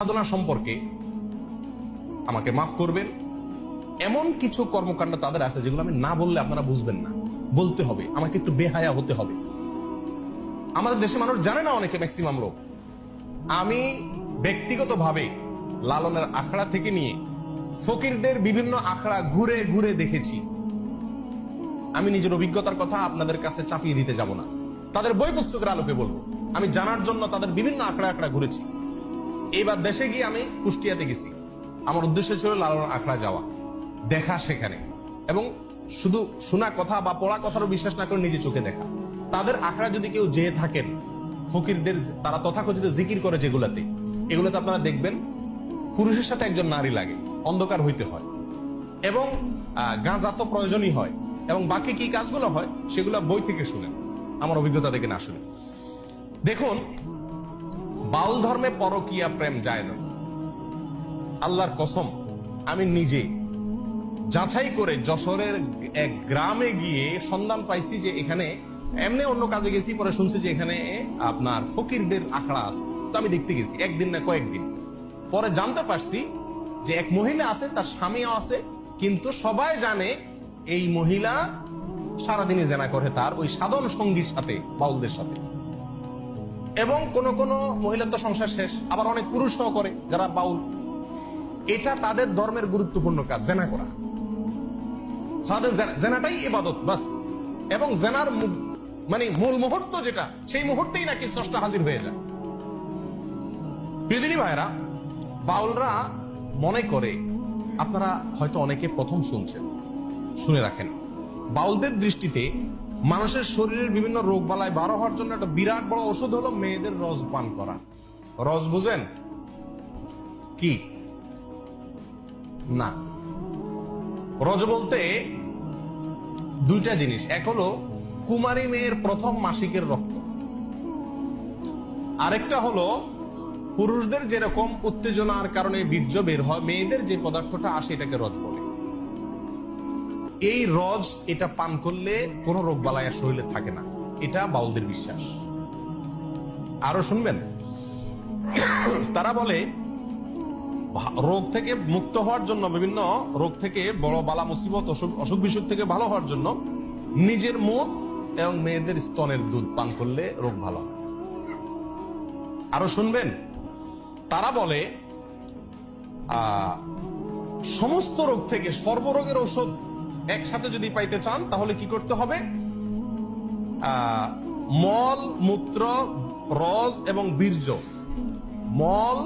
সাধনা সম্পর্কে আমাকে মাফ করবেন, এমন কিছু কর্মকাণ্ড তাদের আছে যেগুলো আমি না বললে আপনারা বুঝবেন না, বলতে হবে, আমাকে একটু বেহায়া হতে হবে। আমাদের দেশে মানুষ জানে না, অনেকে ম্যাক্সিমাম লোক। আমি ব্যক্তিগতভাবে লালনের আখড়া থেকে নিয়ে ফকিরদের বিভিন্ন আখড়া ঘুরে ঘুরে দেখেছি। আমি নিজের অভিজ্ঞতার কথা আপনাদের কাছে চাপিয়ে দিতে যাব না, তাদের বই পুস্তকের আলোকে বলবো। আমি জানার জন্য তাদের বিভিন্ন আখড়া আখড়া ঘুরেছি। এইবার দেশে গিয়ে আমি কুষ্টিয়াতে গেছি। আমার উদ্দেশ্য ছিল লালন আখড়া যাওয়া, দেখা সেখানে, এবং শুধু শোনা কথা বা পড়া কথারও বিশ্বাস না করে নিজে চোখে দেখা। তাদের আখড়া যদি কেউ যেয়ে থাকেন, ফকিরদের তারা তথাকথিত জিকির করে যেগুলাতে, এগুলোতে আপনারা দেখবেন পুরুষের সাথে একজন নারী লাগে, অন্ধকার হইতে হয়, এবং গাঁজা তো প্রয়োজনই হয়, এবং বাকি কি কাজগুলো হয় সেগুলো বই থেকে শুনেন, আমার অভিজ্ঞতা থেকে না শুনে। দেখুন, বাউল ধর্মে পরকীয়া প্রেম জায়েজ আছে। আল্লাহর কসম, আমি নিজে যাচাই করে যশোরের এক গ্রামে গিয়ে সন্ধান পাইছি যে এখানে, এমনি অন্য কাজে গেছি, পরে শুনছি যে এখানে আপনার ফকিরদের আখড়া আছে। তো আমি দেখতে গেছি, একদিন না কয়েকদিন পরে জানতে পারছি যে এক মহিলা আছে, তার স্বামীও আছে, কিন্তু সবাই জানে এই মহিলা সারাদিনই জেনা করে তার ওই সাধন সঙ্গীর সাথে, বাউলদের সাথে। এবং কোন কোন মহিলার তো সংসার শেষ, আবার অনেক পুরুষও করে যারা বাউল। এটা তাদের ধর্মের গুরুত্বপূর্ণ কাজ, জেনা করা। জেনাটাই ইবাদত বাস। এবং জেনার মানে মূল মুহূর্ত যেটা, সেই মুহূর্তেই নাকি স্রষ্টা হাজির হয়ে যায়। প্রিয়দিনী ভাইরা, বাউলরা মনে করে, আপনারা হয়তো অনেকে প্রথম শুনছেন, শুনে রাখেন, বাউলদের দৃষ্টিতে মানুষের শরীরের বিভিন্ন রোগ বালাই বারো হওয়ার জন্য একটা বিরাট বড় ওষুধ হলো মেয়েদের রস পান করা। রস বুঝেন কি? না, রজ বলতে দুইটা জিনিস। এক হলো কুমারী মেয়ের প্রথম মাসিকের রক্ত, আরেকটা হলো পুরুষদের যেরকম উত্তেজনার কারণে বীর্য বের হয়, মেয়েদের যে পদার্থটা আসে এটাকে রজ বলে। এই রজ, এটা পান করলে কোন রোগ বালাই শরীরে থাকে না, এটা বাউলদের বিশ্বাস। আরো শুনবেন, তারা বলে রোগ থেকে মুক্ত হওয়ার জন্য, বিভিন্ন রোগ থেকে, বড় বালা মুসিবত, অসুখ বিসুখ থেকে ভালো হওয়ার জন্য নিজের মুখ এবং মেয়েদের স্তনের দুধ পান করলে রোগ ভালো হয়। আরো শুনবেন, তারা বলে সমস্ত রোগ থেকে সর্বরোগের ঔষধ একসাথে যদি পাইতে চান তাহলে কি করতে হবে? মল, মূত্র, রস এবং বীর্য, মল,